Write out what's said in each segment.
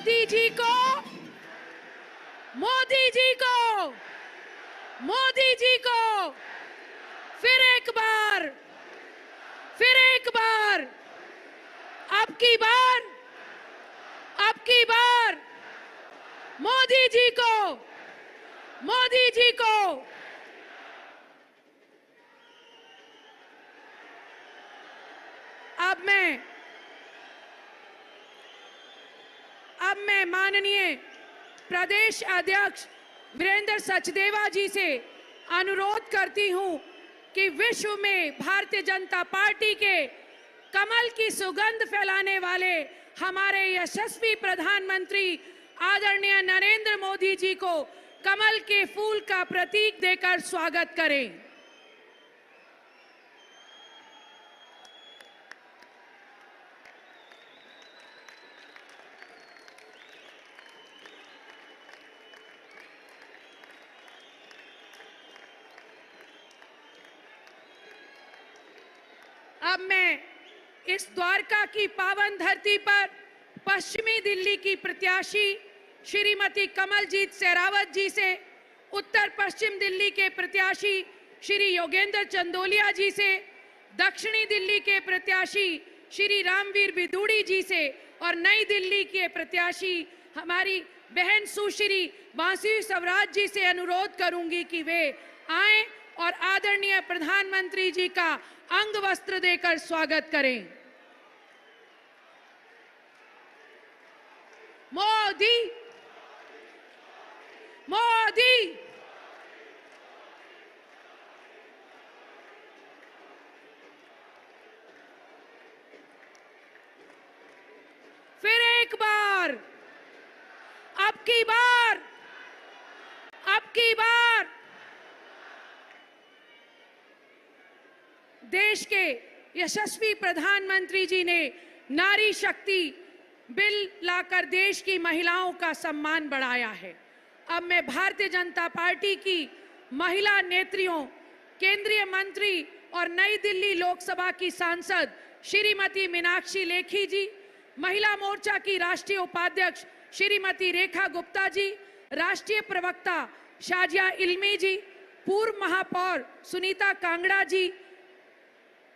मोदी जी को, मोदी जी को, मोदी जी को फिर एक बार, फिर एक बार, अब की बार, अब की बार मोदी जी को, मोदी जी को। अब मैं माननीय प्रदेश अध्यक्ष वीरेंद्र सचदेवा जी से अनुरोध करती हूं कि विश्व में भारतीय जनता पार्टी के कमल की सुगंध फैलाने वाले हमारे यशस्वी प्रधानमंत्री आदरणीय नरेंद्र मोदी जी को कमल के फूल का प्रतीक देकर स्वागत करें। अब मैं इस द्वारका की पावन धरती पर पश्चिमी दिल्ली की प्रत्याशी श्रीमती कमलजीत शेरावत जी से, उत्तर पश्चिम दिल्ली के प्रत्याशी श्री योगेंद्र चंदोलिया जी से, दक्षिणी दिल्ली के प्रत्याशी श्री रामवीर बिदूड़ी जी से और नई दिल्ली के प्रत्याशी हमारी बहन सुश्री वासु स्वराज जी से अनुरोध करूंगी कि वे आएं और आदरणीय प्रधानमंत्री जी का अंग वस्त्र देकर स्वागत करें। मोदी, मोदी, फिर एक बार, अब की बार, अब की बार देश के यशस्वी प्रधानमंत्री जी ने नारी शक्ति बिल लाकर देश की महिलाओं का सम्मान बढ़ाया है। अब मैं भारतीय जनता पार्टी की महिला नेत्रियों, केंद्रीय मंत्री और नई दिल्ली लोकसभा की सांसद श्रीमती मीनाक्षी लेखी जी, महिला मोर्चा की राष्ट्रीय उपाध्यक्ष श्रीमती रेखा गुप्ता जी, राष्ट्रीय प्रवक्ता शाजिया इल्मी जी, पूर्व महापौर सुनीता कांगड़ा जी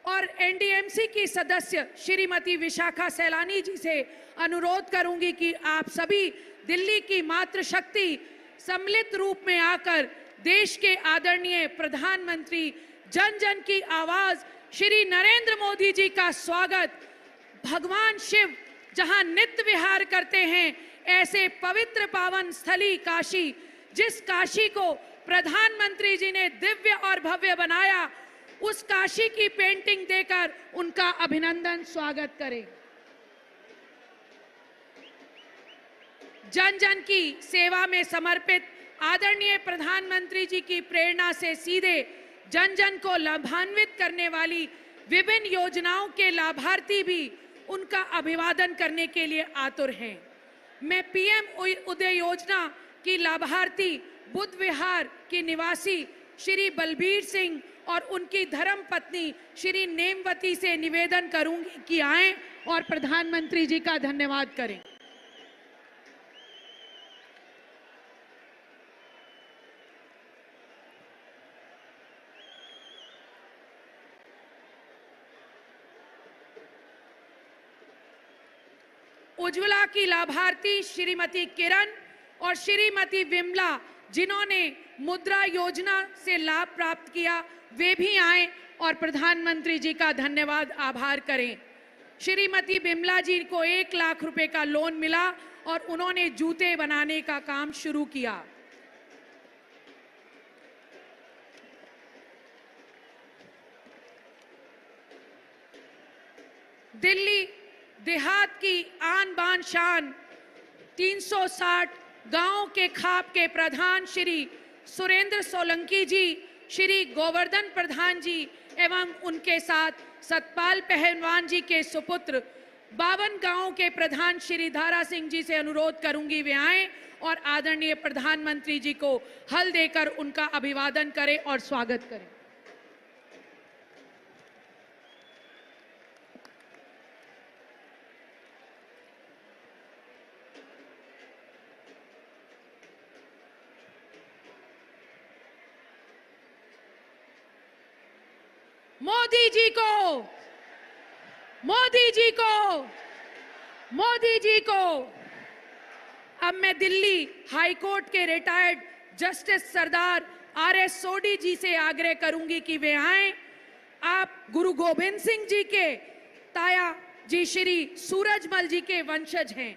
और एनडीएमसी की सदस्य श्रीमती विशाखा सैलानी जी से अनुरोध करूंगी कि आप सभी दिल्ली की मातृशक्ति सम्मिलित रूप में आकर देश के आदरणीय प्रधानमंत्री, जन जन की आवाज श्री नरेंद्र मोदी जी का स्वागत, भगवान शिव जहां नित्य विहार करते हैं ऐसे पवित्र पावन स्थली काशी, जिस काशी को प्रधानमंत्री जी ने दिव्य और भव्य बनाया, उस काशी की पेंटिंग देकर उनका अभिनंदन स्वागत करें। जन जन की सेवा में समर्पित आदरणीय प्रधानमंत्री जी की प्रेरणा से सीधे जन जन को लाभान्वित करने वाली विभिन्न योजनाओं के लाभार्थी भी उनका अभिवादन करने के लिए आतुर हैं। मैं पीएम उदय योजना की लाभार्थी बुद्ध विहार की निवासी श्री बलबीर सिंह और उनकी धर्म पत्नी श्री नेमवती से निवेदन करूंगी कि आएं और प्रधानमंत्री जी का धन्यवाद करें। उज्ज्वला की लाभार्थी श्रीमती किरण और श्रीमती विमला, जिन्होंने मुद्रा योजना से लाभ प्राप्त किया, वे भी आएं और प्रधानमंत्री जी का धन्यवाद आभार करें। श्रीमती विमला जी को 1 लाख रुपए का लोन मिला और उन्होंने जूते बनाने का काम शुरू किया। दिल्ली देहात की आन बान शान 360 गांव के खाप के प्रधान श्री सुरेंद्र सोलंकी जी, श्री गोवर्धन प्रधान जी एवं उनके साथ सतपाल पहलवान जी के सुपुत्र 52 गांवों के प्रधान श्री धारा सिंह जी से अनुरोध करूंगी वे आएं और आदरणीय प्रधानमंत्री जी को हल देकर उनका अभिवादन करें और स्वागत करें। मोदी जी को, मोदी जी को, मोदी जी को। अब मैं दिल्ली हाई कोर्ट के रिटायर्ड जस्टिस सरदार आर.एस. सोडी जी से आग्रह करूंगी कि वे आए। आप गुरु गोबिंद सिंह जी के ताया जी श्री सूरजमल जी के वंशज हैं।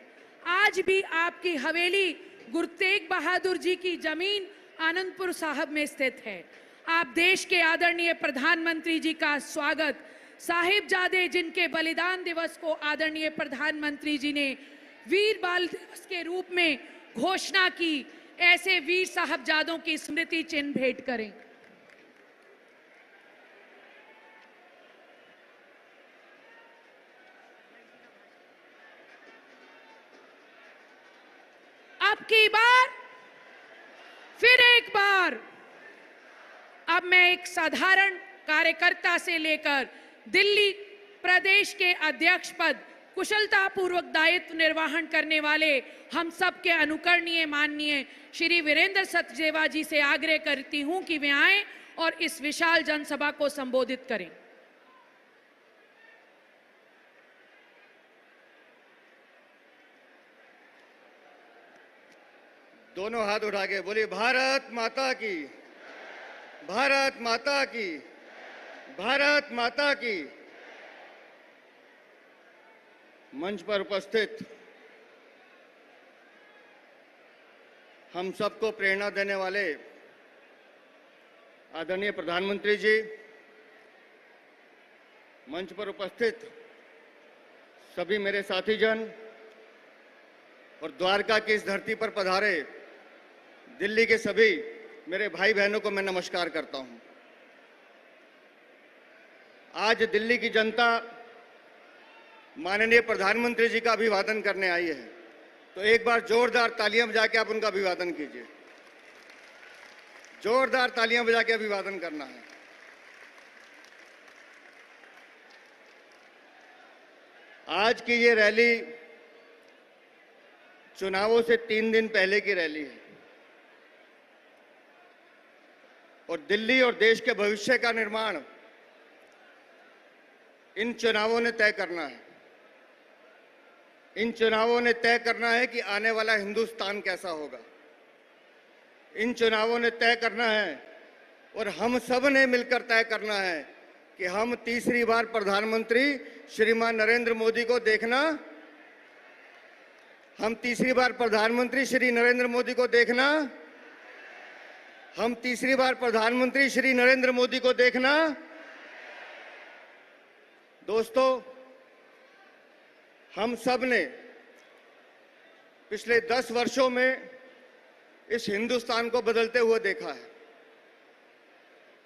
आज भी आपकी हवेली गुरु तेग बहादुर जी की जमीन आनंदपुर साहब में स्थित है। आप देश के आदरणीय प्रधानमंत्री जी का स्वागत, साहिबजादे जिनके बलिदान दिवस को आदरणीय प्रधानमंत्री जी ने वीर बाल दिवस के रूप में घोषणा की, ऐसे वीर साहबजादों की स्मृति चिन्ह भेंट करें। अब की बार, फिर एक बार, अब मैं एक साधारण कार्यकर्ता से लेकर दिल्ली प्रदेश के अध्यक्ष पद कुशलतापूर्वक दायित्व निर्वहन करने वाले हम सब के अनुकरणीय माननीय श्री वीरेंद्र सचदेवा जी से आग्रह करती हूं कि वे आएं और इस विशाल जनसभा को संबोधित करें। दोनों हाथ उठा के बोलिए भारत माता की, भारत माता की, भारत माता की। मंच पर उपस्थित हम सबको प्रेरणा देने वाले आदरणीय प्रधानमंत्री जी, मंच पर उपस्थित सभी मेरे साथीजन और द्वारका की इस धरती पर पधारे दिल्ली के सभी मेरे भाई बहनों को मैं नमस्कार करता हूं। आज दिल्ली की जनता माननीय प्रधानमंत्री जी का अभिवादन करने आई है, तो एक बार जोरदार तालियां बजा के आप उनका अभिवादन कीजिए। जोरदार तालियां बजा के अभिवादन करना है। आज की ये रैली चुनावों से 3 दिन पहले की रैली है और दिल्ली और देश के भविष्य का निर्माण इन चुनावों ने तय करना है। इन चुनावों ने तय करना है कि आने वाला हिंदुस्तान कैसा होगा। इन चुनावों ने तय करना है और हम सब ने मिलकर तय करना है कि हम तीसरी बार प्रधानमंत्री श्रीमान नरेंद्र मोदी को देखना, हम तीसरी बार प्रधानमंत्री श्री नरेंद्र मोदी को देखना, हम तीसरी बार प्रधानमंत्री श्री नरेंद्र मोदी को देखना। दोस्तों, हम सब ने पिछले 10 वर्षों में इस हिंदुस्तान को बदलते हुए देखा है।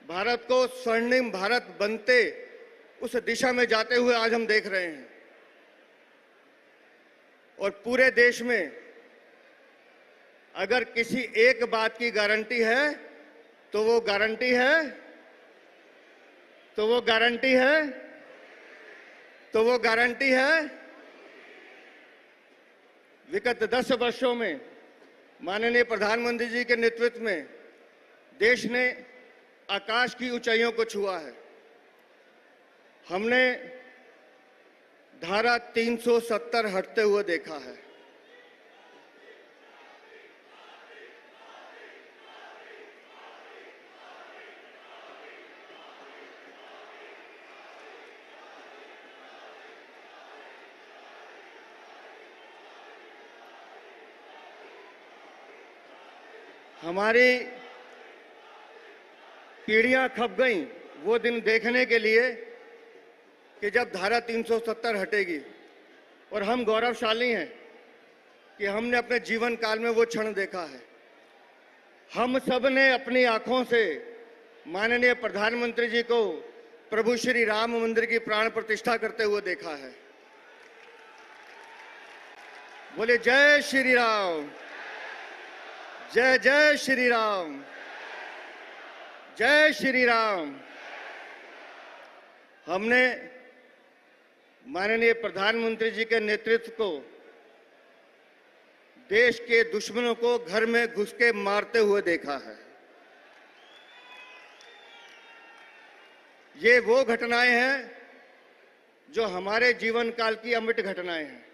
भारत को स्वर्णिम भारत बनते उस दिशा में जाते हुए आज हम देख रहे हैं और पूरे देश में अगर किसी एक बात की गारंटी है तो वो गारंटी है, तो वो गारंटी है, तो वो गारंटी है विगत 10 वर्षों में माननीय प्रधानमंत्री जी के नेतृत्व में देश ने आकाश की ऊंचाइयों को छुआ है। हमने धारा 370 हटते हुए देखा है। हमारी पीढ़ियां खप गईं वो दिन देखने के लिए कि जब धारा 370 हटेगी, और हम गौरवशाली हैं कि हमने अपने जीवन काल में वो क्षण देखा है। हम सब ने अपनी आंखों से माननीय प्रधानमंत्री जी को प्रभु श्री राम मंदिर की प्राण प्रतिष्ठा करते हुए देखा है। बोले जय श्री राम, जय जय श्री राम, जय श्री राम। हमने माननीय प्रधानमंत्री जी के नेतृत्व को देश के दुश्मनों को घर में घुस के मारते हुए देखा है। ये वो घटनाएं हैं जो हमारे जीवन काल की अमिट घटनाएं हैं,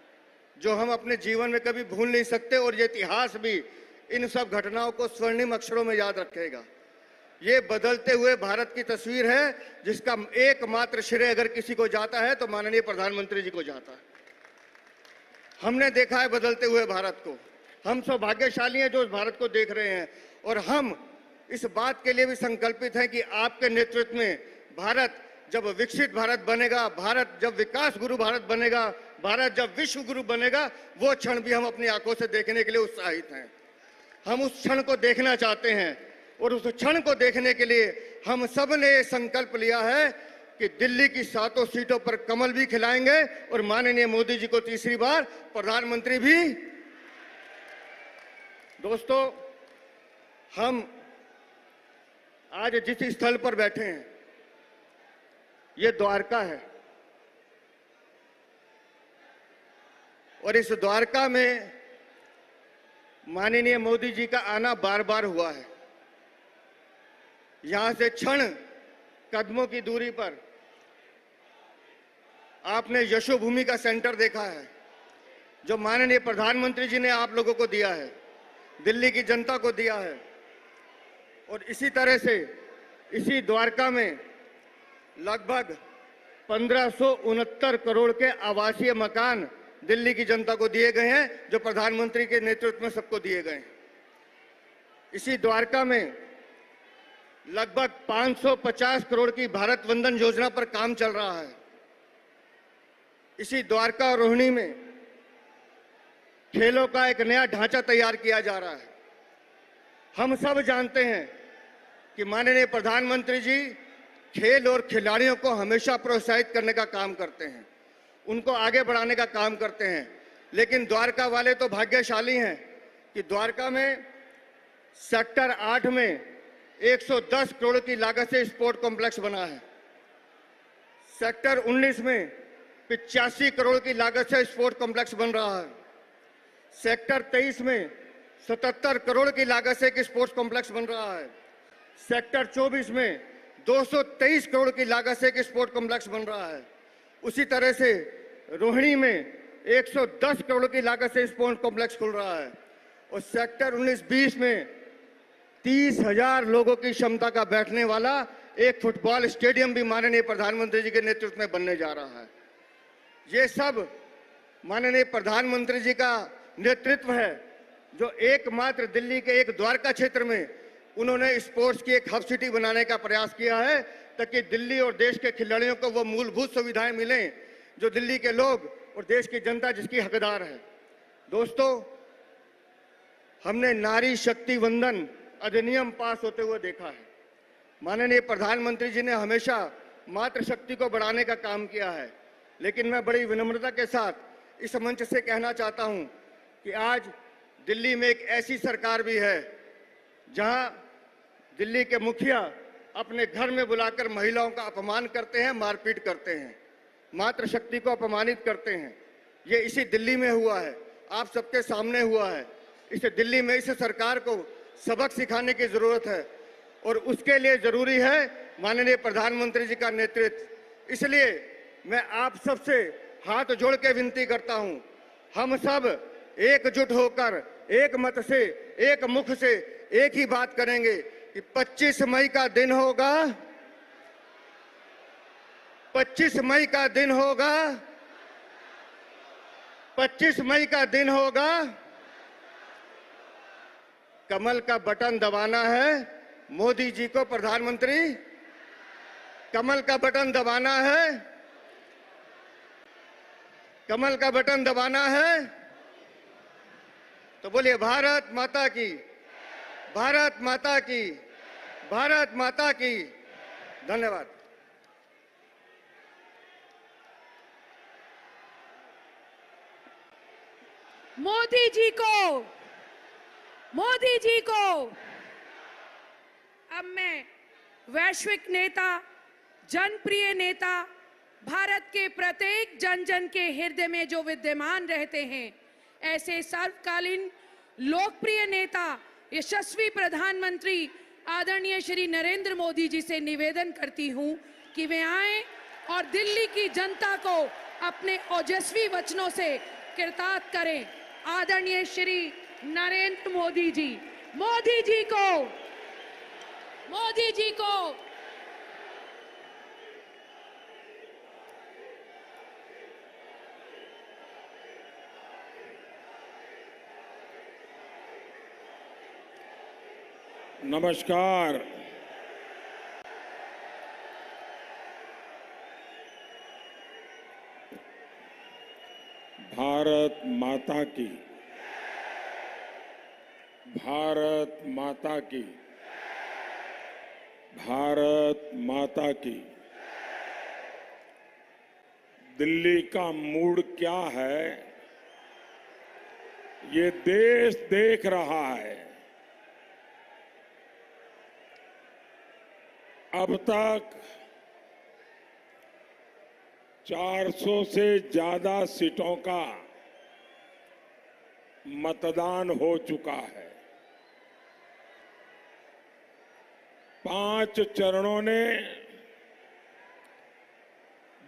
जो हम अपने जीवन में कभी भूल नहीं सकते, और ये इतिहास भी इन सब घटनाओं को स्वर्णिम अक्षरों में याद रखेगा। ये बदलते हुए भारत की तस्वीर है, जिसका एकमात्र श्रेय अगर किसी को जाता है तो माननीय प्रधानमंत्री जी को जाता है। हमने देखा है बदलते हुए भारत को। हम सौभाग्यशाली हैं जो उस भारत को देख रहे हैं, और हम इस बात के लिए भी संकल्पित हैं कि आपके नेतृत्व में भारत जब विकसित भारत बनेगा, भारत जब विकास गुरु भारत बनेगा, भारत जब विश्व गुरु बनेगा, वो क्षण भी हम अपनी आंखों से देखने के लिए उत्साहित हैं। हम उस क्षण को देखना चाहते हैं, और उस क्षण को देखने के लिए हम सब ने संकल्प लिया है कि दिल्ली की 7 सीटों पर कमल भी खिलाएंगे और माननीय मोदी जी को तीसरी बार प्रधानमंत्री भी। दोस्तों, हम आज जिस स्थल पर बैठे हैं ये द्वारका है, और इस द्वारका में माननीय मोदी जी का आना बार बार हुआ है। यहां से क्षण कदमों की दूरी पर आपने यशोभूमि का सेंटर देखा है, जो माननीय प्रधानमंत्री जी ने आप लोगों को दिया है, दिल्ली की जनता को दिया है। और इसी तरह से इसी द्वारका में लगभग 1569 करोड़ के आवासीय मकान दिल्ली की जनता को दिए गए हैं, जो प्रधानमंत्री के नेतृत्व में सबको दिए गए हैं। इसी द्वारका में लगभग 550 करोड़ की भारत वंदन योजना पर काम चल रहा है। इसी द्वारका और रोहिणी में खेलों का एक नया ढांचा तैयार किया जा रहा है। हम सब जानते हैं कि माननीय प्रधानमंत्री जी खेल और खिलाड़ियों को हमेशा प्रोत्साहित करने का काम करते हैं, उनको आगे बढ़ाने का काम करते हैं। लेकिन द्वारका वाले तो भाग्यशाली हैं कि द्वारका में सेक्टर 8 में 110 करोड़ की लागत से स्पोर्ट कॉम्प्लेक्स बना है। सेक्टर 19 में 85 करोड़ की लागत से स्पोर्ट कॉम्प्लेक्स बन रहा है। सेक्टर 23 में 77 करोड़ की लागत से एक स्पोर्ट्स कॉम्प्लेक्स बन रहा है। सेक्टर 24 में 223 करोड़ की लागत से एक स्पोर्ट्स कॉम्प्लेक्स बन रहा है। उसी तरह से रोहिणी में 110 करोड़ की लागत से स्पोर्ट्स कॉम्प्लेक्स खुल रहा है। और सेक्टर 19-20 में 30,000 लोगों की क्षमता का बैठने वाला एक फुटबॉल स्टेडियम भी माननीय प्रधानमंत्री जी के नेतृत्व में बनने जा रहा है। ये सब माननीय प्रधानमंत्री जी का नेतृत्व है, जो एकमात्र दिल्ली के एक द्वारका क्षेत्र में उन्होंने स्पोर्ट्स की एक हब सिटी बनाने का प्रयास किया है, ताकि दिल्ली और देश के खिलाड़ियों को वो मूलभूत सुविधाएं मिलें जो दिल्ली के लोग और देश की जनता जिसकी हकदार है। दोस्तों, हमने नारी शक्ति वंदन अधिनियम पास होते हुए देखा है। माननीय प्रधानमंत्री जी ने हमेशा मातृशक्ति को बढ़ाने का काम किया है, लेकिन मैं बड़ी विनम्रता के साथ इस मंच से कहना चाहता हूं कि आज दिल्ली में एक ऐसी सरकार भी है जहां दिल्ली के मुखिया अपने घर में बुलाकर महिलाओं का अपमान करते हैं, मारपीट करते हैं, मातृशक्ति को अपमानित करते हैं। ये इसी दिल्ली में हुआ है, आप सबके सामने हुआ है। इस दिल्ली में इस सरकार को सबक सिखाने की जरूरत है, और उसके लिए जरूरी है माननीय प्रधानमंत्री जी का नेतृत्व। इसलिए मैं आप सबसे हाथ जोड़ के विनती करता हूं, हम सब एकजुट होकर एक मत से, एक मुख से एक ही बात करेंगे कि 25 मई का दिन होगा, 25 मई का दिन होगा, 25 मई का दिन होगा। कमल का बटन दबाना है, मोदी जी को प्रधानमंत्री, कमल का बटन दबाना है, कमल का बटन दबाना है। तो बोलिए भारत माता की, भारत माता की, भारत माता की। धन्यवाद। मोदी जी को, मोदी जी को। अब मैं वैश्विक नेता, जनप्रिय नेता, भारत के प्रत्येक जन जन के हृदय में जो विद्यमान रहते हैं, ऐसे सर्वकालीन लोकप्रिय नेता, यशस्वी प्रधानमंत्री आदरणीय श्री नरेंद्र मोदी जी से निवेदन करती हूं कि वे आए और दिल्ली की जनता को अपने ओजस्वी वचनों से कृतार्थ करें। आदरणीय श्री नरेंद्र मोदी जी, मोदी जी को, मोदी जी को नमस्कार। भारत माता की, भारत माता की, भारत माता की। दिल्ली का मूड क्या है, ये देश देख रहा है। अब तक 400 से ज्यादा सीटों का मतदान हो चुका है। 5 चरणों ने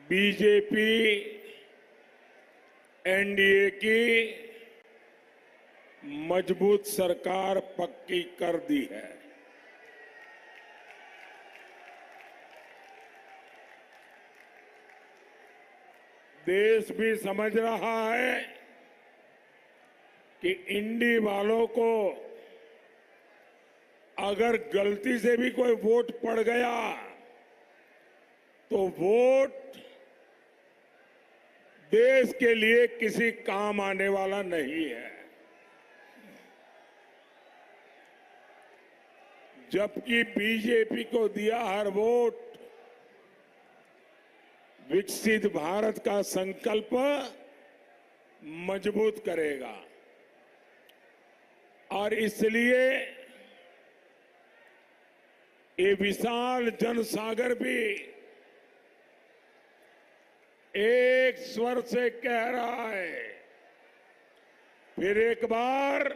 बीजेपी एनडीए की मजबूत सरकार पक्की कर दी है। देश भी समझ रहा है कि इंडी वालों को अगर गलती से भी कोई वोट पड़ गया तो वोट देश के लिए किसी काम आने वाला नहीं है। जबकि बीजेपी को दिया हर वोट विकसित भारत का संकल्प मजबूत करेगा और इसलिए ये विशाल जनसागर भी एक स्वर से कह रहा है, फिर एक बार,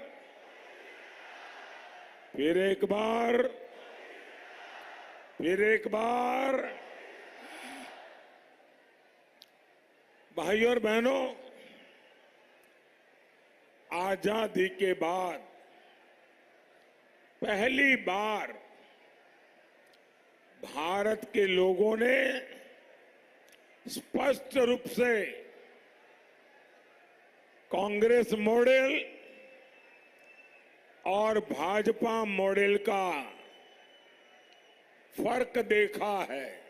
फिर एक बार, फिर एक बार। भाइयों और बहनों, आजादी के बाद पहली बार भारत के लोगों ने स्पष्ट रूप से कांग्रेस मॉडल और भाजपा मॉडल का फर्क देखा है।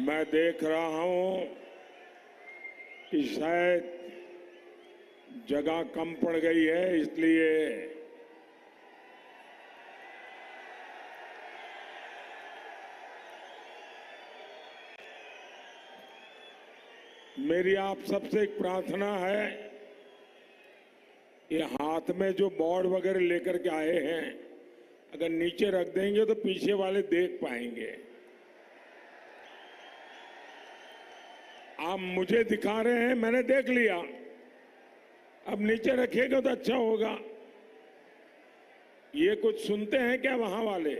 मैं देख रहा हूं कि शायद जगह कम पड़ गई है, इसलिए मेरी आप सबसे एक प्रार्थना है, ये हाथ में जो बोर्ड वगैरह लेकर के आए हैं, अगर नीचे रख देंगे तो पीछे वाले देख पाएंगे। आप मुझे दिखा रहे हैं, मैंने देख लिया, अब नीचे रखिएगा तो अच्छा होगा। ये कुछ सुनते हैं क्या वहां वाले?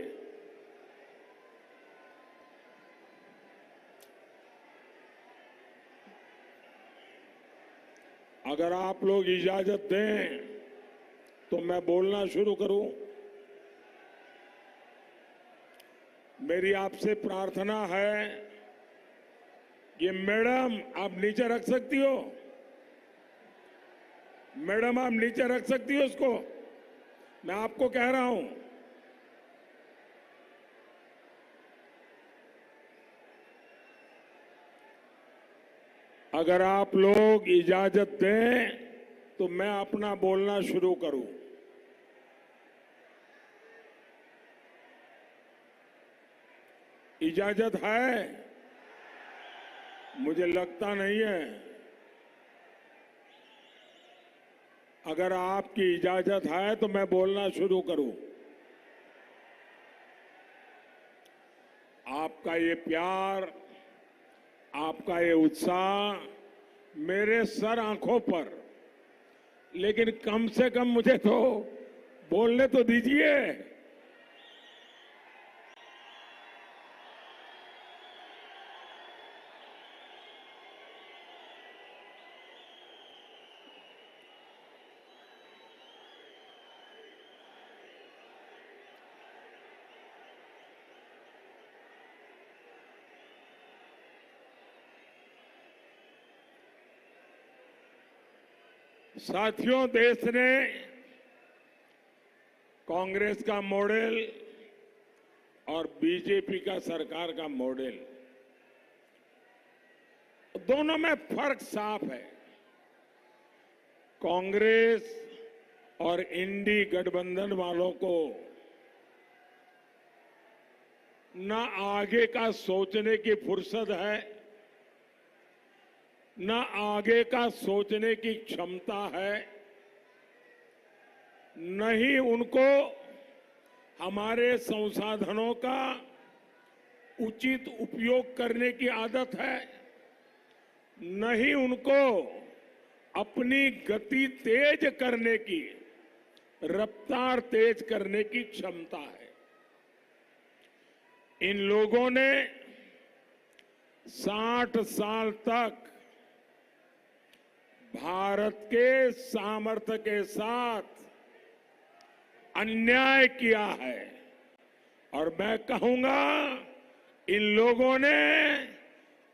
अगर आप लोग इजाजत दें तो मैं बोलना शुरू करूं। मेरी आपसे प्रार्थना है, ये मैडम आप नीचे रख सकती हो, मैडम आप नीचे रख सकती हो उसको, मैं आपको कह रहा हूं। अगर आप लोग इजाजत दें तो मैं अपना बोलना शुरू करूं। इजाजत है? मुझे लगता नहीं है। अगर आपकी इजाजत है तो मैं बोलना शुरू करूं। आपका ये प्यार, आपका ये उत्साह मेरे सर आंखों पर, लेकिन कम से कम मुझे तो बोलने तो दीजिए। साथियों, देश ने कांग्रेस का मॉडल और बीजेपी का सरकार का मॉडल, दोनों में फर्क साफ है। कांग्रेस और इंडी गठबंधन वालों को न आगे का सोचने की फुर्सत है, न आगे का सोचने की क्षमता है, न ही उनको हमारे संसाधनों का उचित उपयोग करने की आदत है, न ही उनको अपनी गति तेज करने की, रफ्तार तेज करने की क्षमता है। इन लोगों ने 60 साल तक भारत के सामर्थ्य के साथ अन्याय किया है, और मैं कहूंगा इन लोगों ने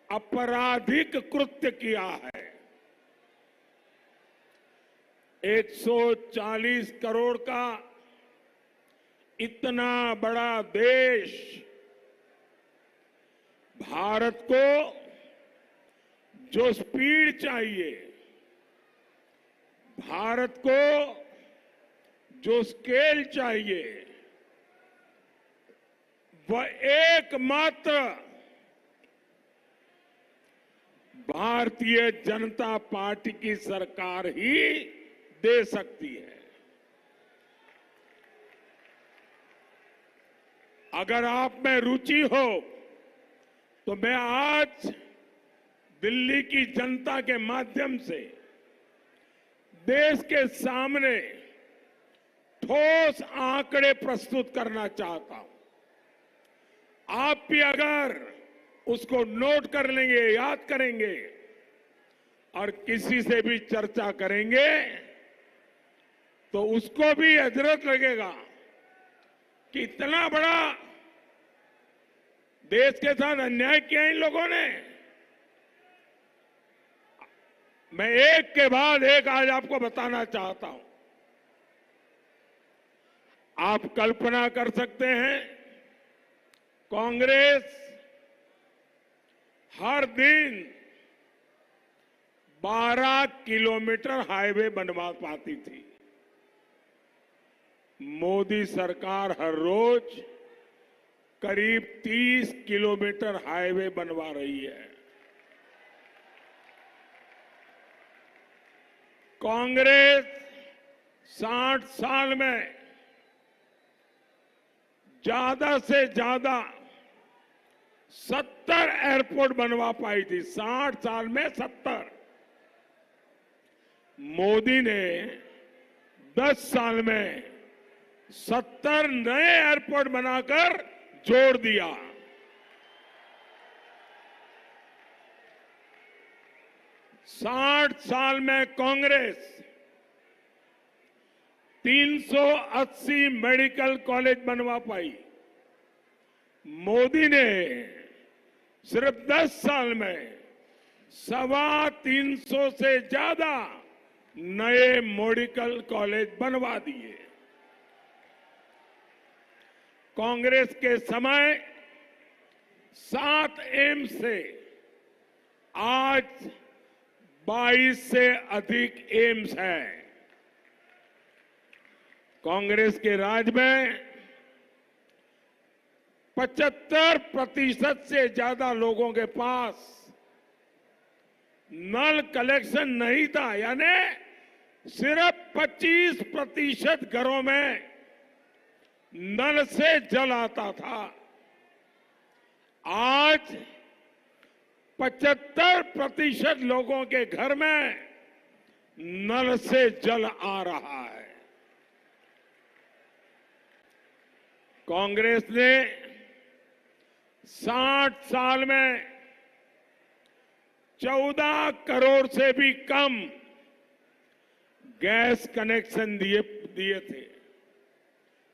आपराधिक कृत्य किया है। 140 करोड़ का इतना बड़ा देश भारत को जो स्पीड चाहिए, भारत को जो स्केल चाहिए, वह एकमात्र भारतीय जनता पार्टी की सरकार ही दे सकती है। अगर आप में रुचि हो तो मैं आज दिल्ली की जनता के माध्यम से देश के सामने ठोस आंकड़े प्रस्तुत करना चाहता हूं। आप भी अगर उसको नोट कर लेंगे, याद करेंगे और किसी से भी चर्चा करेंगे तो उसको भी हजरत लगेगा कि इतना बड़ा देश के साथ अन्याय किया इन लोगों ने। मैं एक के बाद एक आज आपको बताना चाहता हूं। आप कल्पना कर सकते हैं, कांग्रेस हर दिन 12 किलोमीटर हाईवे बनवा पाती थी। मोदी सरकार हर रोज करीब 30 किलोमीटर हाईवे बनवा रही है। कांग्रेस 60 साल में ज्यादा से ज्यादा 70 एयरपोर्ट बनवा पाई थी। 60 साल में 70। मोदी ने 10 साल में 70 नए एयरपोर्ट बनाकर जोड़ दिया। साठ साल में कांग्रेस 380 मेडिकल कॉलेज बनवा पाई। मोदी ने सिर्फ 10 साल में 325 से ज्यादा नए मेडिकल कॉलेज बनवा दिए। कांग्रेस के समय 7 एम्स से आज 22 से अधिक एम्स हैं। कांग्रेस के राज में 75% से ज्यादा लोगों के पास नल कलेक्शन नहीं था, यानी सिर्फ 25% घरों में नल से जल आता था। आज 75% लोगों के घर में नल से जल आ रहा है। कांग्रेस ने 60 साल में 14 करोड़ से भी कम गैस कनेक्शन दिए थे।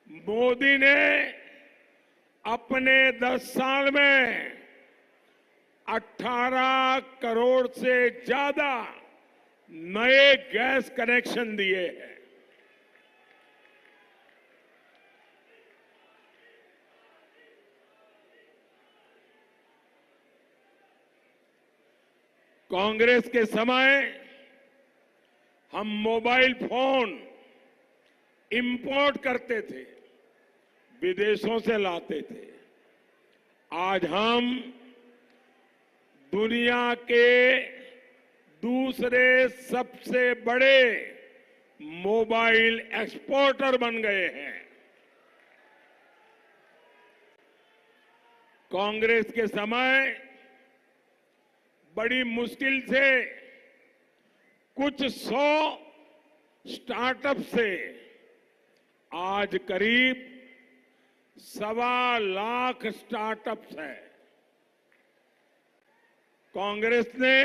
मोदी ने अपने 10 साल में 18 करोड़ से ज्यादा नए गैस कनेक्शन दिए हैं। कांग्रेस के समय हम मोबाइल फोन इंपोर्ट करते थे, विदेशों से लाते थे। आज हम दुनिया के दूसरे सबसे बड़े मोबाइल एक्सपोर्टर बन गए हैं। कांग्रेस के समय बड़ी मुश्किल से कुछ 100 स्टार्टअप से आज करीब 1.25 लाख स्टार्टअप्स हैं। कांग्रेस ने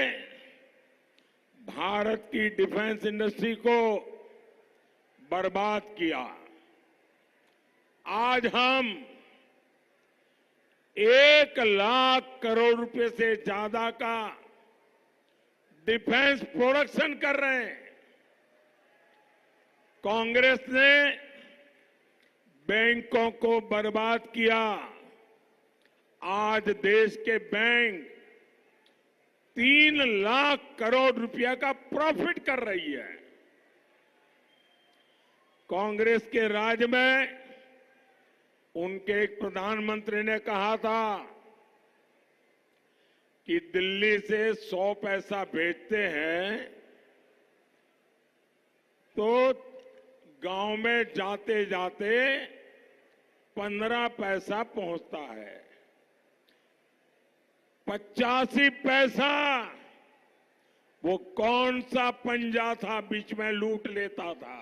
भारत की डिफेंस इंडस्ट्री को बर्बाद किया। आज हम 1 लाख करोड़ रुपए से ज्यादा का डिफेंस प्रोडक्शन कर रहे हैं। कांग्रेस ने बैंकों को बर्बाद किया। आज देश के बैंक 3 लाख करोड़ रुपया का प्रॉफिट कर रही है। कांग्रेस के राज में उनके एक प्रधानमंत्री ने कहा था कि दिल्ली से 100 पैसा भेजते हैं तो गांव में जाते जाते 15 पैसा पहुंचता है। 85 पैसा वो कौन सा पंजा था बीच में लूट लेता था।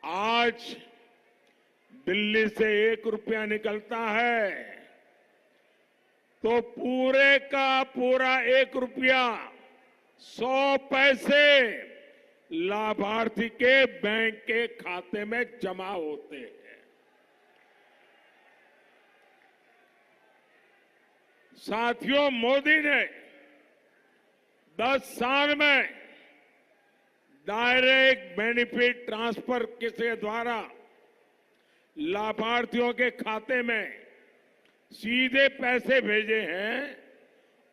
आज दिल्ली से 1 रुपया निकलता है तो पूरे का पूरा 1 रुपया 100 पैसे लाभार्थी के बैंक के खाते में जमा होते हैं। साथियों, मोदी ने 10 साल में डायरेक्ट बेनिफिट ट्रांसफर के द्वारा लाभार्थियों के खाते में सीधे पैसे भेजे हैं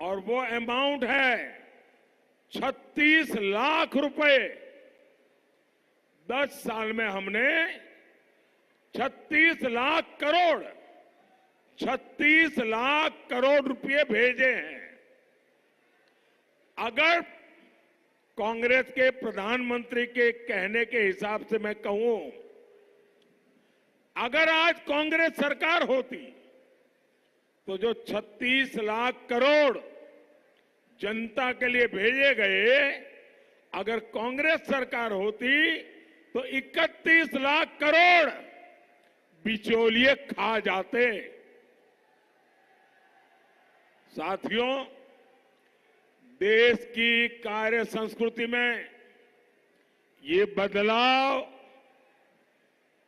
और वो अमाउंट है 36 लाख रुपए। 10 साल में हमने 36 लाख करोड़ रुपए भेजे हैं। अगर कांग्रेस के प्रधानमंत्री के कहने के हिसाब से मैं कहूं, अगर आज कांग्रेस सरकार होती तो जो 36 लाख करोड़ जनता के लिए भेजे गए, अगर कांग्रेस सरकार होती तो 31 लाख करोड़ बिचौलिए खा जाते। साथियों, देश की कार्य संस्कृति में ये बदलाव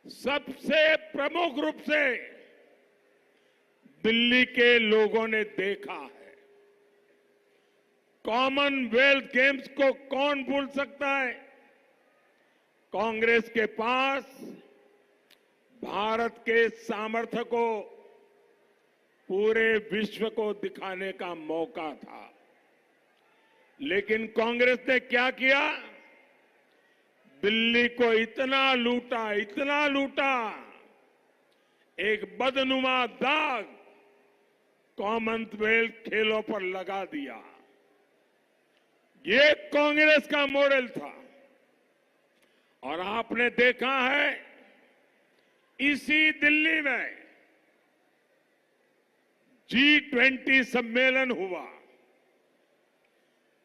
सबसे प्रमुख रूप से दिल्ली के लोगों ने देखा है। कॉमनवेल्थ गेम्स को कौन भूल सकता है। कांग्रेस के पास भारत के सामर्थ्य को पूरे विश्व को दिखाने का मौका था, लेकिन कांग्रेस ने क्या किया, दिल्ली को इतना लूटा एक बदनुमा दाग कॉमनवेल्थ खेलों पर लगा दिया। ये कांग्रेस का मॉडल था और आपने देखा है इसी दिल्ली में G20 सम्मेलन हुआ।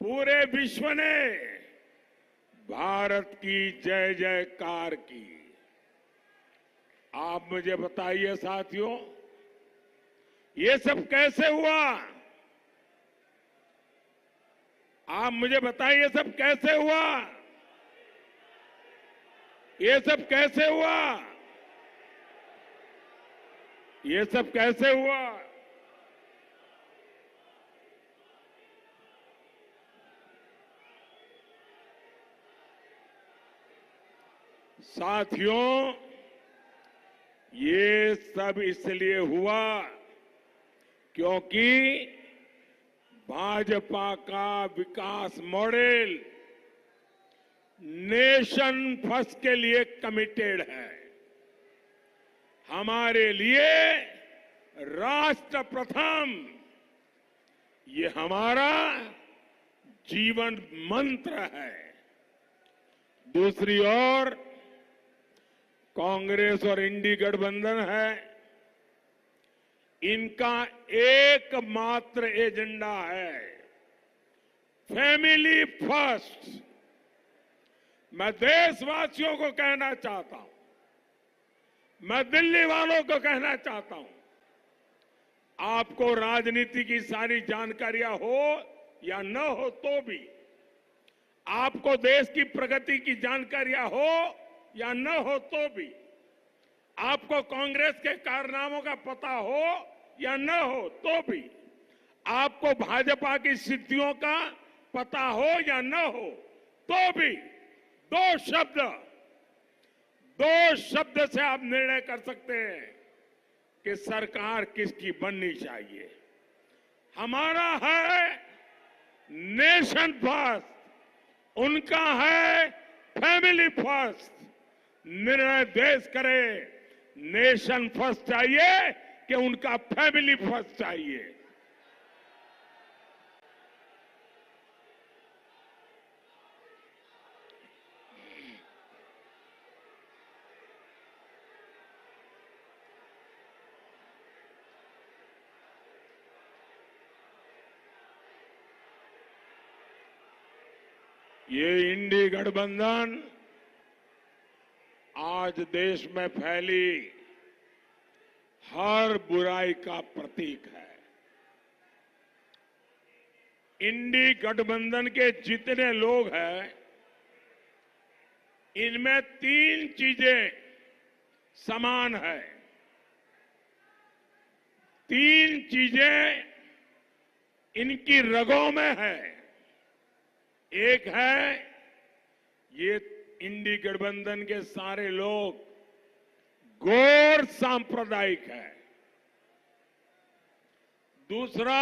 पूरे विश्व ने भारत की जय जयकार की। आप मुझे बताइए साथियों, ये सब कैसे हुआ? आप मुझे बताइए सब कैसे हुआ? ये सब कैसे हुआ? ये सब कैसे हुआ? साथियों, ये सब इसलिए हुआ क्योंकि भाजपा का विकास मॉडल नेशन फर्स्ट के लिए कमिटेड है। हमारे लिए राष्ट्र प्रथम, ये हमारा जीवन मंत्र है। दूसरी ओर कांग्रेस और इंडी गठबंधन है, इनका एकमात्र एजेंडा है फैमिली फर्स्ट। मैं देशवासियों को कहना चाहता हूं, मैं दिल्ली वालों को कहना चाहता हूं, आपको राजनीति की सारी जानकारियां हो या न हो तो भी, आपको देश की प्रगति की जानकारियां हो या न हो तो भी, आपको कांग्रेस के कारनामों का पता हो या न हो तो भी, आपको भाजपा की सिद्धियों का पता हो या न हो तो भी, दो शब्द से आप निर्णय कर सकते हैं कि सरकार किसकी बननी चाहिए। हमारा है नेशन फर्स्ट, उनका है फैमिली फर्स्ट। निर्णय देश करे, नेशन फर्स्ट चाहिए कि उनका फैमिली फर्स्ट चाहिए। ये इंडी गठबंधन आज देश में फैली हर बुराई का प्रतीक है। इंडी गठबंधन के जितने लोग हैं, इनमें तीन चीजें समान है। तीन चीजें इनकी रगों में है। एक है, ये इंडी गठबंधन के सारे लोग गौर सांप्रदायिक है। दूसरा,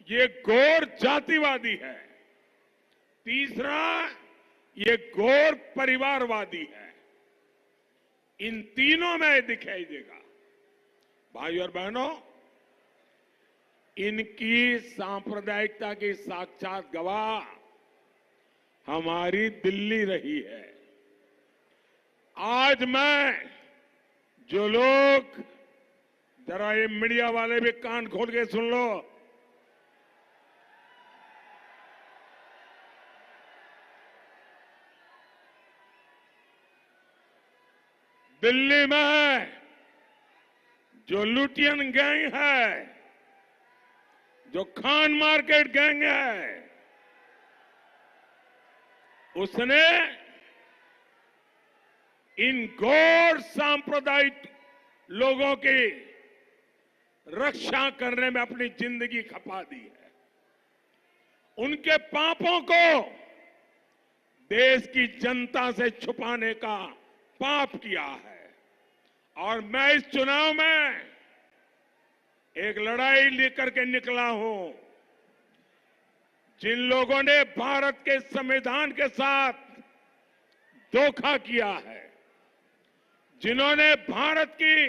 ये गौर जातिवादी है। तीसरा, ये गौर परिवारवादी है। इन तीनों में दिखाई देगा। भाई और बहनों, इनकी सांप्रदायिकता की साक्षात गवाह हमारी दिल्ली रही है। आज मैं, जो लोग, जरा ये मीडिया वाले भी कान खोल के सुन लो, दिल्ली में जो लुटियन गैंग है, जो खान मार्केट गैंग है, उसने इन गौर सांप्रदायिक लोगों की रक्षा करने में अपनी जिंदगी खपा दी है। उनके पापों को देश की जनता से छुपाने का पाप किया है। और मैं इस चुनाव में एक लड़ाई लेकर के निकला हूं। जिन लोगों ने भारत के संविधान के साथ धोखा किया है, जिन्होंने भारत की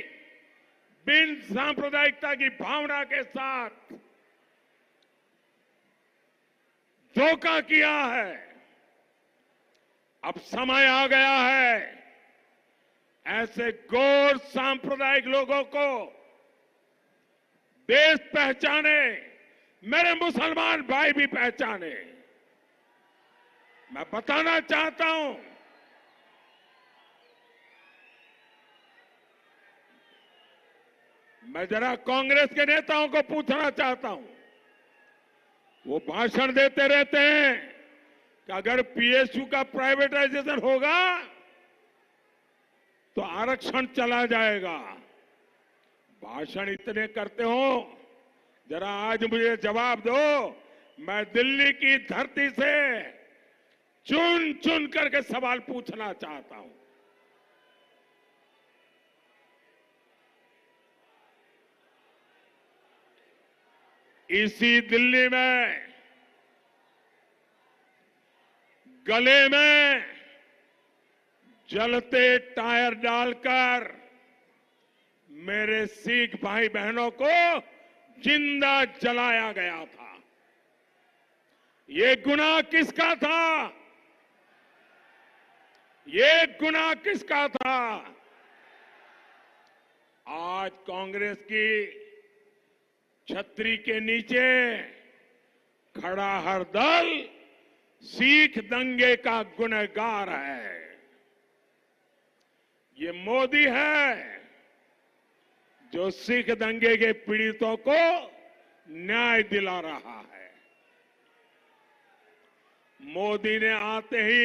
बिन सांप्रदायिकता की भावना के साथ धोखा किया है। अब समय आ गया है ऐसे गैर सांप्रदायिक लोगों को देश पहचाने, मेरे मुसलमान भाई भी पहचाने। मैं बताना चाहता हूं, मैं जरा कांग्रेस के नेताओं को पूछना चाहता हूं, वो भाषण देते रहते हैं कि अगर पीएसयू का प्राइवेटाइजेशन होगा तो आरक्षण चला जाएगा। भाषण इतने करते हो, जरा आज मुझे जवाब दो। मैं दिल्ली की धरती से चुन चुन करके सवाल पूछना चाहता हूं। इसी दिल्ली में गले में जलते टायर डालकर मेरे सिख भाई बहनों को जिंदा जलाया गया था। ये गुनाह किसका था? ये गुनाह किसका था? आज कांग्रेस की छतरी के नीचे खड़ा हर दल सिख दंगे का गुनहगार है। ये मोदी है जो सिख दंगे के पीड़ितों को न्याय दिला रहा है। मोदी ने आते ही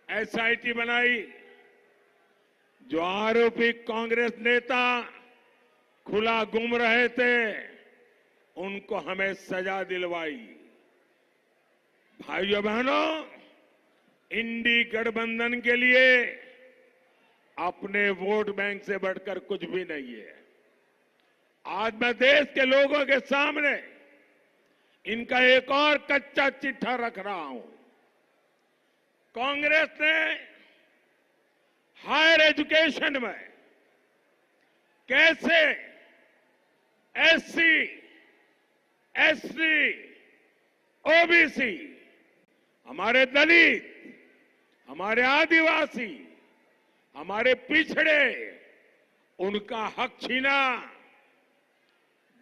एसआईटी बनाई, जो आरोपी कांग्रेस नेता खुला घूम रहे थे उनको हमें सजा दिलवाई। भाइयों बहनों, इंडी गठबंधन के लिए अपने वोट बैंक से बढ़कर कुछ भी नहीं है। आज मैं देश के लोगों के सामने इनका एक और कच्चा चिट्ठा रख रहा हूं। कांग्रेस ने हायर एजुकेशन में कैसे एससी, एसटी, ओबीसी, हमारे दलित, हमारे आदिवासी, हमारे पिछड़े, उनका हक छीना।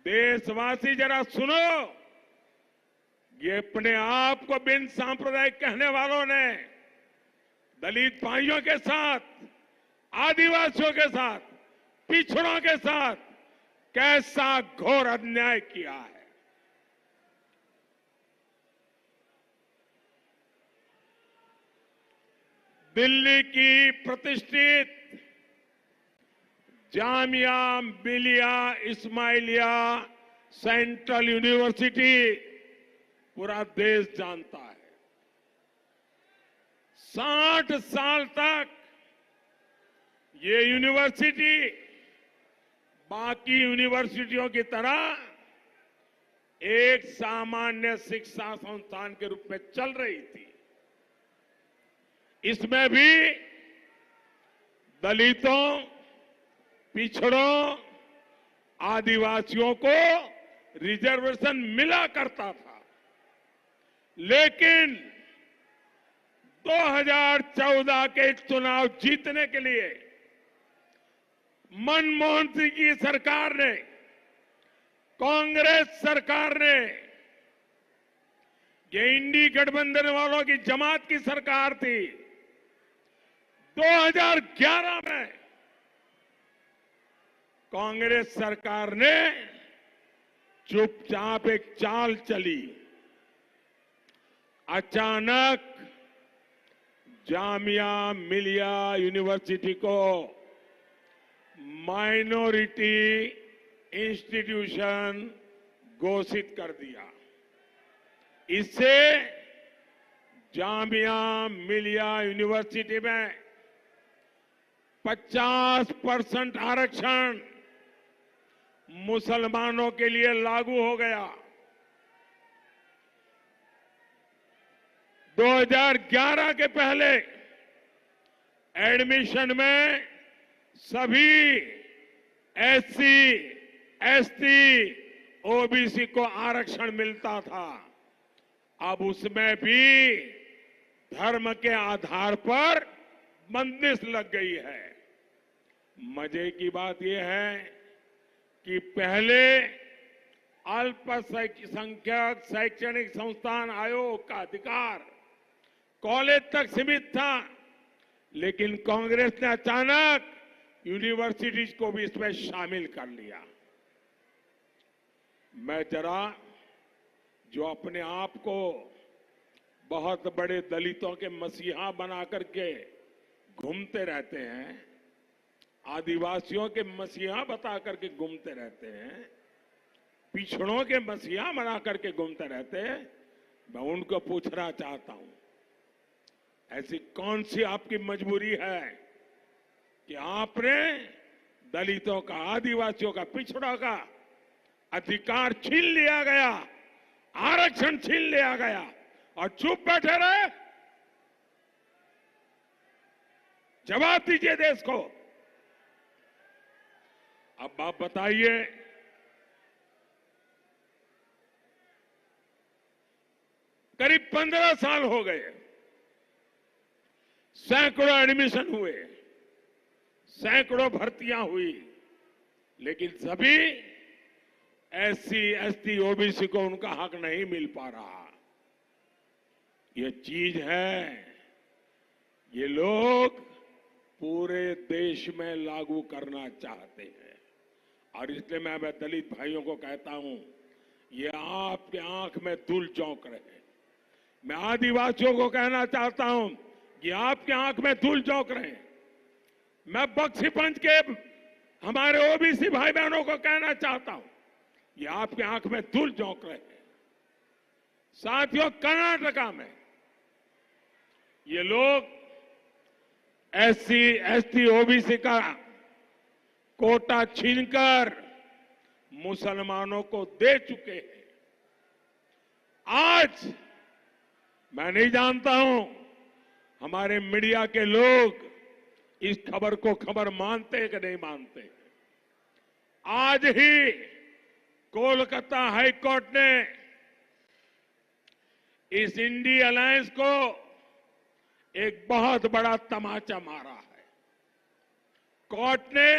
देशवासी जरा सुनो, ये अपने आप को बिन सांप्रदायिक कहने वालों ने दलित भाइयों के साथ, आदिवासियों के साथ, पिछड़ों के साथ कैसा घोर अन्याय किया है। दिल्ली की प्रतिष्ठित जामिया मिलिया इस्माइलिया सेंट्रल यूनिवर्सिटी पूरा देश जानता है। 60 साल तक ये यूनिवर्सिटी बाकी यूनिवर्सिटियों की तरह एक सामान्य शिक्षा संस्थान के रूप में चल रही थी। इसमें भी दलितों, पिछड़ों, आदिवासियों को रिजर्वेशन मिला करता था। लेकिन 2014 के चुनाव जीतने के लिए मनमोहन सिंह की सरकार ने, कांग्रेस सरकार ने, ये इंडी गठबंधन वालों की जमात की सरकार थी, 2011 में कांग्रेस सरकार ने चुपचाप एक चाल चली। अचानक जामिया मिलिया यूनिवर्सिटी को माइनॉरिटी इंस्टीट्यूशन घोषित कर दिया। इससे जामिया मिलिया यूनिवर्सिटी में 50% आरक्षण मुसलमानों के लिए लागू हो गया। 2011 के पहले एडमिशन में सभी एससी, एसटी, ओबीसी को आरक्षण मिलता था, अब उसमें भी धर्म के आधार पर बंदिश लग गई है। मजे की बात यह है कि पहले अल्पसंख्यक शैक्षणिक संस्थान आयोग का अधिकार कॉलेज तक सीमित था, लेकिन कांग्रेस ने अचानक यूनिवर्सिटीज को भी इसमें शामिल कर लिया। मैं जरा जो अपने आप को बहुत बड़े दलितों के मसीहा बना करके घूमते रहते हैं, आदिवासियों के मसीहा बता करके घूमते रहते हैं, पिछड़ों के मसीहा बना करके घूमते रहते हैं, मैं उनको पूछना चाहता हूं, ऐसी कौन सी आपकी मजबूरी है कि आपने दलितों का, आदिवासियों का, पिछड़ों का अधिकार छीन लिया गया, आरक्षण छीन लिया गया और चुप बैठे रहे? जवाब दीजिए देश को। अब आप बताइए, करीब 15 साल हो गए, सैकड़ों एडमिशन हुए, सैकड़ों भर्तियां हुई, लेकिन सभी एससी, एसटी, ओबीसी को उनका हक नहीं मिल पा रहा। ये चीज है, ये लोग पूरे देश में लागू करना चाहते हैं। और इसलिए मैं दलित भाइयों को कहता हूं, ये आपके आंख में धूल झोंक रहे। मैं आदिवासियों को कहना चाहता हूं, ये आपके आंख में धूल झोंक रहे हैं। मैं बख्शीपंच के हमारे ओबीसी भाई बहनों को कहना चाहता हूं, ये आपके आंख में धूल झोंक रहे हैं। साथियों, कर्नाटका में ये लोग एससी, एसटी, ओबीसी का कोटा छीनकर मुसलमानों को दे चुके हैं। आज मैं नहीं जानता हूं हमारे मीडिया के लोग इस खबर को खबर मानते हैं कि नहीं मानते। आज ही कोलकाता हाई कोर्ट ने इस इंडी अलायंस को एक बहुत बड़ा तमाचा मारा है। कोर्ट ने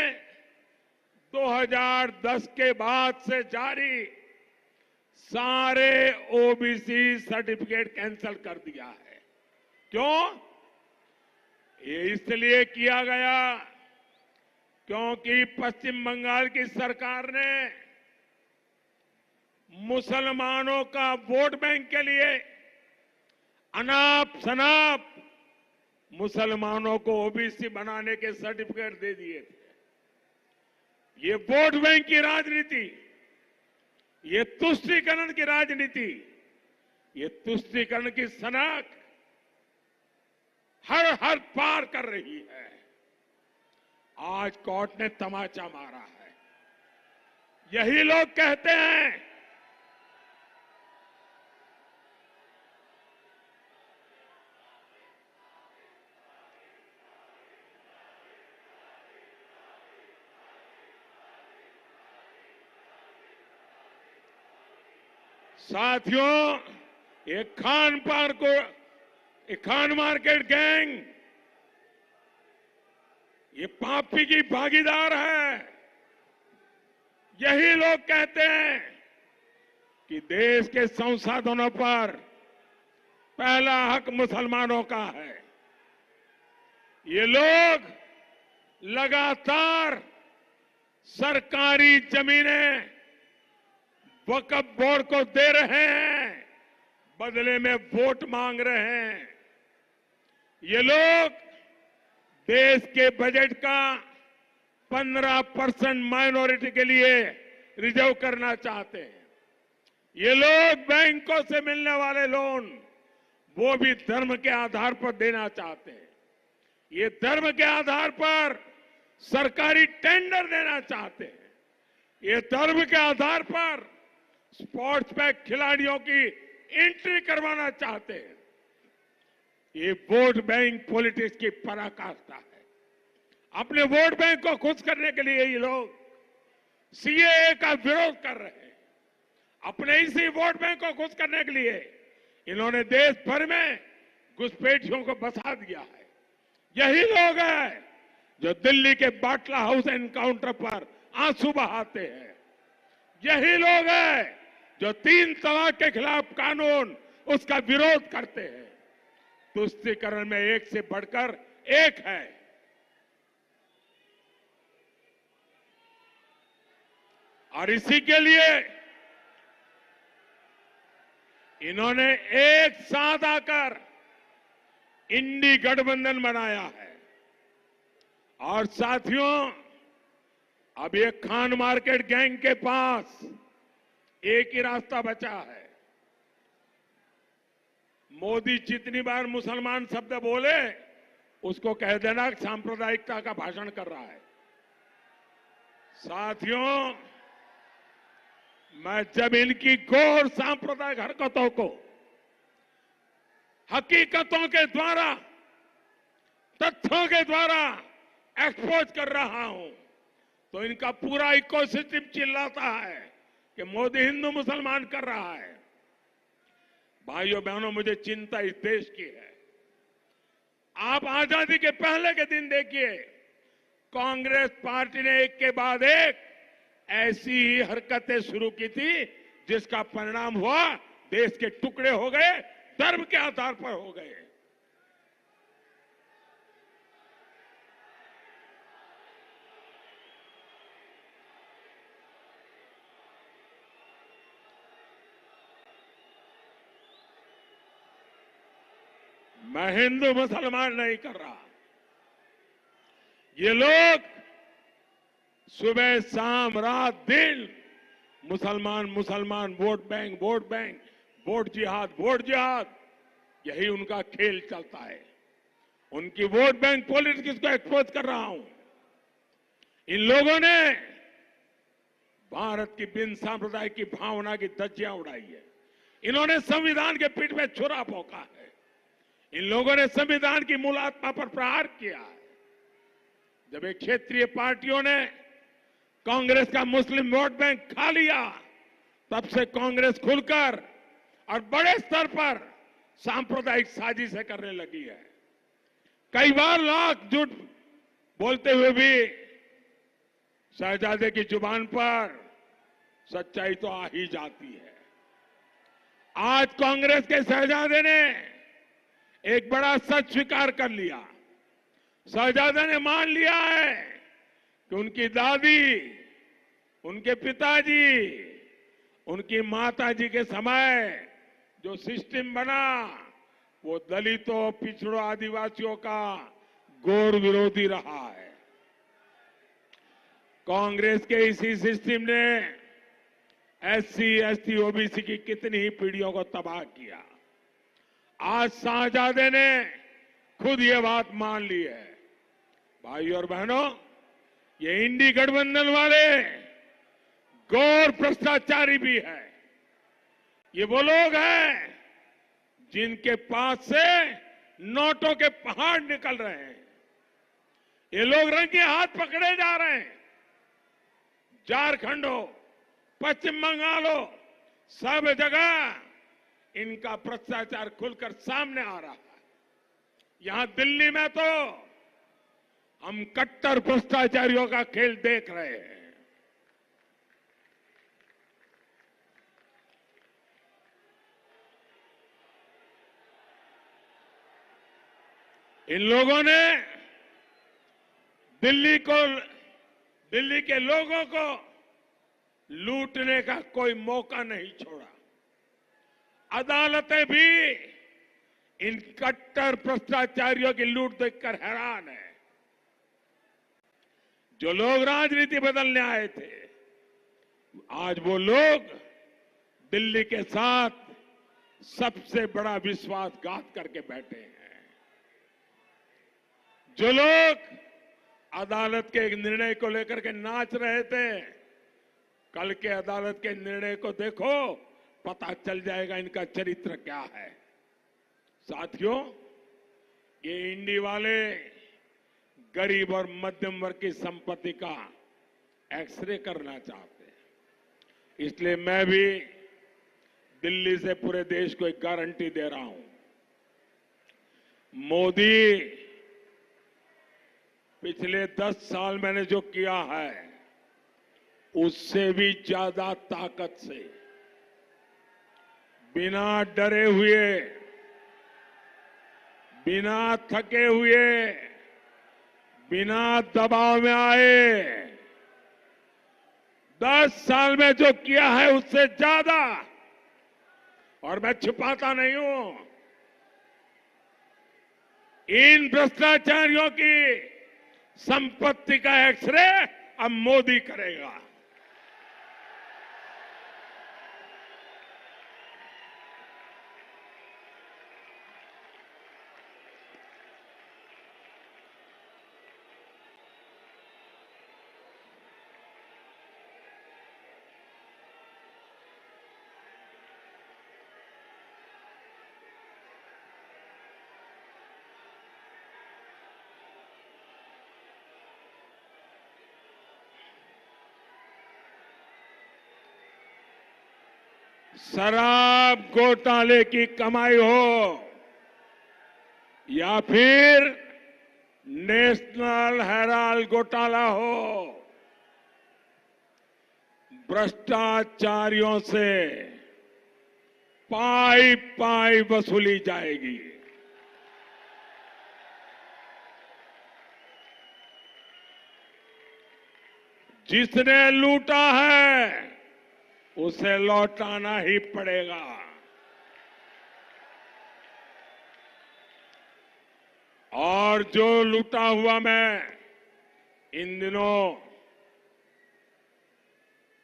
2010 के बाद से जारी सारे ओबीसी सर्टिफिकेट कैंसिल कर दिया है। क्यों? ये इसलिए किया गया क्योंकि पश्चिम बंगाल की सरकार ने मुसलमानों का वोट बैंक के लिए अनाप शनाप मुसलमानों को ओबीसी बनाने के सर्टिफिकेट दे दिए थे। ये वोट बैंक की राजनीति, ये तुष्टीकरण की राजनीति, ये तुष्टीकरण की सनक हर हद पार कर रही है। आज कोर्ट ने तमाचा मारा है। यही लोग कहते हैं साथियों, ये खान मार्केट गैंग ये पापी की भागीदार है। यही लोग कहते हैं कि देश के संसाधनों पर पहला हक मुसलमानों का है। ये लोग लगातार सरकारी जमीनें वक्फ बोर्ड को दे रहे हैं, बदले में वोट मांग रहे हैं। ये लोग देश के बजट का 15% माइनॉरिटी के लिए रिजर्व करना चाहते हैं। ये लोग बैंकों से मिलने वाले लोन वो भी धर्म के आधार पर देना चाहते हैं। ये धर्म के आधार पर सरकारी टेंडर देना चाहते हैं। ये धर्म के आधार पर स्पोर्ट्स में खिलाड़ियों की एंट्री करवाना चाहते हैं। ये वोट बैंक पॉलिटिक्स की पराकाष्ठा है। अपने वोट बैंक को खुश करने के लिए ये लोग सीएए का विरोध कर रहे हैं। अपने इसी वोट बैंक को खुश करने के लिए इन्होंने देश भर में घुसपैठियों को बसा दिया है। यही लोग हैं जो दिल्ली के बाटला हाउस एनकाउंटर पर आंसू बहाते हैं। यही लोग हैं जो 3 तलाक के खिलाफ कानून उसका विरोध करते हैं। तुष्टीकरण में एक से बढ़कर एक है। और इसी के लिए इन्होंने एक साथ आकर इंडी गठबंधन बनाया है। और साथियों, अब ये खान मार्केट गैंग के पास एक ही रास्ता बचा है। मोदी जितनी बार मुसलमान शब्द बोले उसको कह देना सांप्रदायिकता का भाषण कर रहा है। साथियों, मैं जब इनकी घोर सांप्रदायिक हरकतों को हकीकतों के द्वारा, तथ्यों के द्वारा एक्सपोज कर रहा हूं तो इनका पूरा इकोसिस्टम चिल्लाता है कि मोदी हिंदू मुसलमान कर रहा है। भाइयों बहनों, मुझे चिंता इस देश की है। आप आजादी के पहले के दिन देखिए, कांग्रेस पार्टी ने एक के बाद एक ऐसी ही हरकतें शुरू की थी जिसका परिणाम हुआ देश के टुकड़े हो गए, धर्म के आधार पर हो गए। मैं हिंदू मुसलमान नहीं कर रहा। ये लोग सुबह शाम रात दिन मुसलमान मुसलमान, vote bank vote bank, vote जिहाद, यही उनका खेल चलता है। उनकी वोट बैंक पॉलिटिक्स को एक्सपोज कर रहा हूं। इन लोगों ने भारत की बिन सांप्रदायिक की भावना की धज्जियां उड़ाई है। इन्होंने संविधान के पीठ में छुरा भोंका है। इन लोगों ने संविधान की मूल आत्मा पर प्रहार किया है। जब एक क्षेत्रीय पार्टियों ने कांग्रेस का मुस्लिम वोट बैंक खा लिया, तब से कांग्रेस खुलकर और बड़े स्तर पर सांप्रदायिक साजिशें करने लगी है। कई बार लाख झूठ बोलते हुए भी शहजादे की जुबान पर सच्चाई तो आ ही जाती है। आज कांग्रेस के शहजादे ने एक बड़ा सच स्वीकार कर लिया। शहजादे ने मान लिया है कि उनकी दादी, उनके पिताजी, उनकी माताजी के समय जो सिस्टम बना वो दलितों, पिछड़ों, आदिवासियों का घोर विरोधी रहा है। कांग्रेस के इसी सिस्टम ने एससी, एसटी, ओबीसी की कितनी ही पीढ़ियों को तबाह किया। आज शहजादे ने खुद ये बात मान ली है। भाइयों और बहनों, ये इंडी गठबंधन वाले घोर भ्रष्टाचारी भी है। ये वो लोग हैं जिनके पास से नोटों के पहाड़ निकल रहे हैं। ये लोग रंगे हाथ पकड़े जा रहे हैं। झारखंड हो, पश्चिम बंगाल हो, सब जगह इनका भ्रष्टाचार खुलकर सामने आ रहा है। यहां दिल्ली में तो हम कट्टर भ्रष्टाचारियों का खेल देख रहे हैं। इन लोगों ने दिल्ली के लोगों को लूटने का कोई मौका नहीं छोड़ा। अदालतें भी इन कट्टर भ्रष्टाचारियों की लूट देखकर हैरान है। जो लोग राजनीति बदलने आए थे, आज वो लोग दिल्ली के साथ सबसे बड़ा विश्वासघात करके बैठे हैं। जो लोग अदालत के एक निर्णय को लेकर के नाच रहे थे, कल के अदालत के निर्णय को देखो, पता चल जाएगा इनका चरित्र क्या है। साथियों, ये इंडी वाले गरीब और मध्यम वर्ग की संपत्ति का एक्सरे करना चाहते हैं। इसलिए मैं भी दिल्ली से पूरे देश को एक गारंटी दे रहा हूं, मोदी पिछले 10 साल मैंने जो किया है उससे भी ज्यादा ताकत से, बिना डरे हुए, बिना थके हुए, बिना दबाव में आए 10 साल में जो किया है उससे ज्यादा, और मैं छिपाता नहीं हूं, इन भ्रष्टाचारियों की संपत्ति का एक्सरे अब मोदी करेगा। शराब घोटाले की कमाई हो या फिर नेशनल हेराल्ड घोटाला हो, भ्रष्टाचारियों से पाई पाई वसूली जाएगी। जिसने लूटा है उसे लौटाना ही पड़ेगा। और जो लूटा हुआ मैं इन दिनों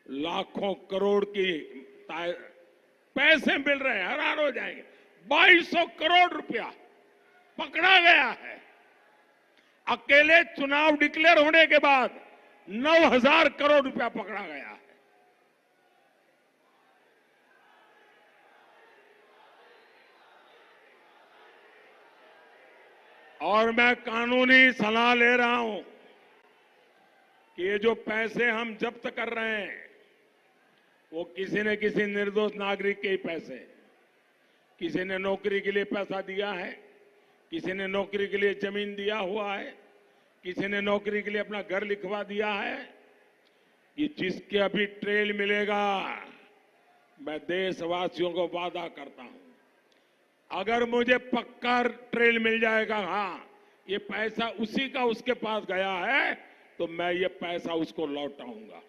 लाखों करोड़ की पैसे मिल रहे हैं, हैरान हो जाएंगे। 2200 करोड़ रुपया पकड़ा गया है। अकेले चुनाव डिक्लेयर होने के बाद 9000 करोड़ रुपया पकड़ा गया है। और मैं कानूनी सलाह ले रहा हूं कि ये जो पैसे हम जब्त कर रहे हैं वो किसी न किसी निर्दोष नागरिक के ही पैसे, किसी ने नौकरी के लिए पैसा दिया है, किसी ने नौकरी के लिए जमीन दिया हुआ है, किसी ने नौकरी के लिए अपना घर लिखवा दिया है। ये जिसके अभी ट्रेल मिलेगा, मैं देशवासियों को वादा करता हूं, अगर मुझे पक्का ट्रेल मिल जाएगा, हाँ ये पैसा उसी का उसके पास गया है, तो मैं ये पैसा उसको लौटाऊंगा।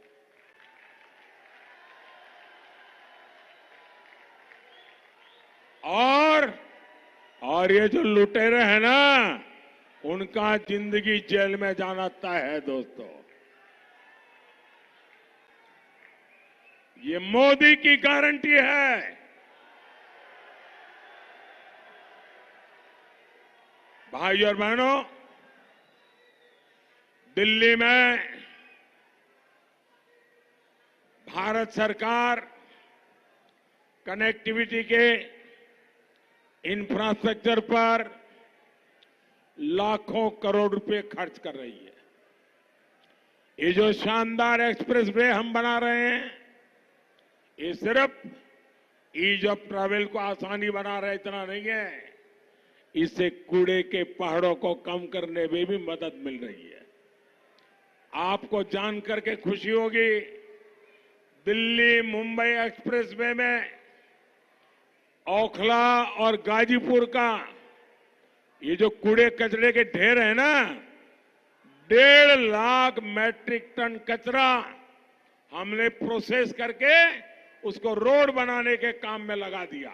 और ये जो लुटेरे हैं ना, उनका जिंदगी जेल में जाना तय है दोस्तों। ये मोदी की गारंटी है। भाइयों और बहनों, दिल्ली में भारत सरकार कनेक्टिविटी के इंफ्रास्ट्रक्चर पर लाखों करोड़ रुपए खर्च कर रही है। ये जो शानदार एक्सप्रेस वे हम बना रहे हैं, ये सिर्फ ईज ऑफ ट्रैवल को आसानी बना रहे, इतना नहीं है, इससे कूड़े के पहाड़ों को कम करने में भी मदद मिल रही है। आपको जान करके खुशी होगी, दिल्ली मुंबई एक्सप्रेस वे में ओखला और गाजीपुर का ये जो कूड़े कचरे के ढेर है ना, 1.5 लाख मैट्रिक टन कचरा हमने प्रोसेस करके उसको रोड बनाने के काम में लगा दिया।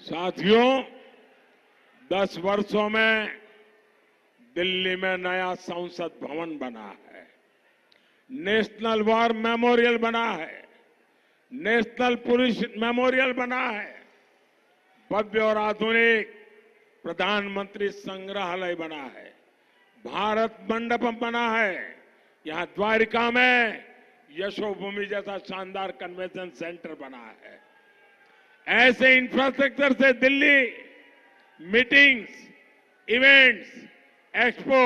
साथियों, 10 वर्षों में दिल्ली में नया संसद भवन बना है, नेशनल वॉर मेमोरियल बना है, नेशनल पुलिस मेमोरियल बना है, भव्य और आधुनिक प्रधानमंत्री संग्रहालय बना है, भारत मंडपम बना है, यहां द्वारिका में यशोभूमि जैसा शानदार कन्वेंशन सेंटर बना है। ऐसे इंफ्रास्ट्रक्चर से दिल्ली मीटिंग्स, इवेंट्स, एक्सपो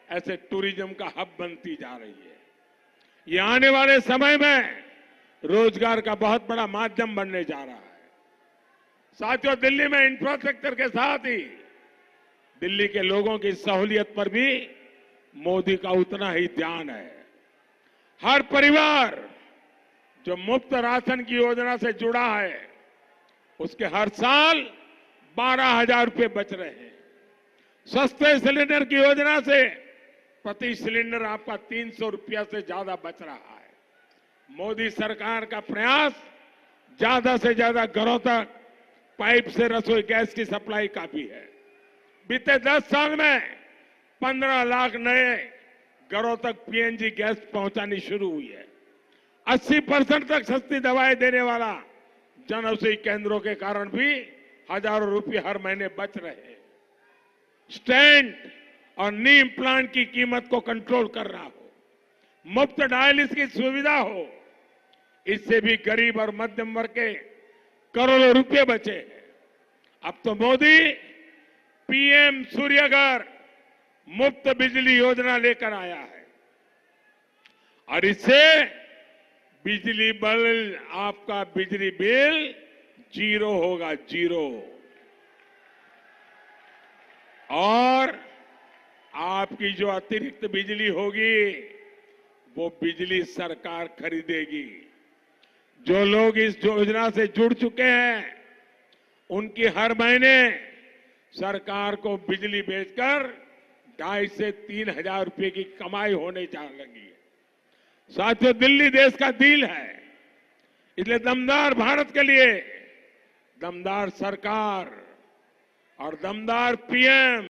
ऐसे टूरिज्म का हब बनती जा रही है। ये आने वाले समय में रोजगार का बहुत बड़ा माध्यम बनने जा रहा है। साथियों, दिल्ली में इंफ्रास्ट्रक्चर के साथ ही दिल्ली के लोगों की सहूलियत पर भी मोदी का उतना ही ध्यान है। हर परिवार जो मुफ्त राशन की योजना से जुड़ा है, उसके हर साल 12,000 रुपए बच रहे हैं। सस्ते सिलेंडर की योजना से प्रति सिलेंडर आपका 300 रुपया से ज्यादा बच रहा है। मोदी सरकार का प्रयास ज्यादा से ज्यादा घरों तक पाइप से रसोई गैस की सप्लाई का भी है। बीते 10 साल में 15 लाख नए घरों तक पीएनजी गैस पहुंचानी शुरू हुई है। 80% तक सस्ती दवाएं देने वाला जन औषधि केंद्रों के कारण भी हजारों रुपए हर महीने बच रहे हैं। स्टेंट और नी इम्प्लांट की कीमत को कंट्रोल करना हो, मुफ्त डायलिसिस की सुविधा हो, इससे भी गरीब और मध्यम वर्ग के करोड़ों रुपए बचे हैं। अब तो मोदी पीएम सूर्यघर मुफ्त बिजली योजना लेकर आया है और इससे बिजली बिल, आपका बिजली बिल 0 होगा, 0। और आपकी जो अतिरिक्त बिजली होगी वो बिजली सरकार खरीदेगी। जो लोग इस योजना से जुड़ चुके हैं उनकी हर महीने सरकार को बिजली बेचकर 2,500 से 3,000 रुपए की कमाई होने जा लगी है। साथियों, दिल्ली देश का दिल है, इसलिए दमदार भारत के लिए दमदार सरकार और दमदार पीएम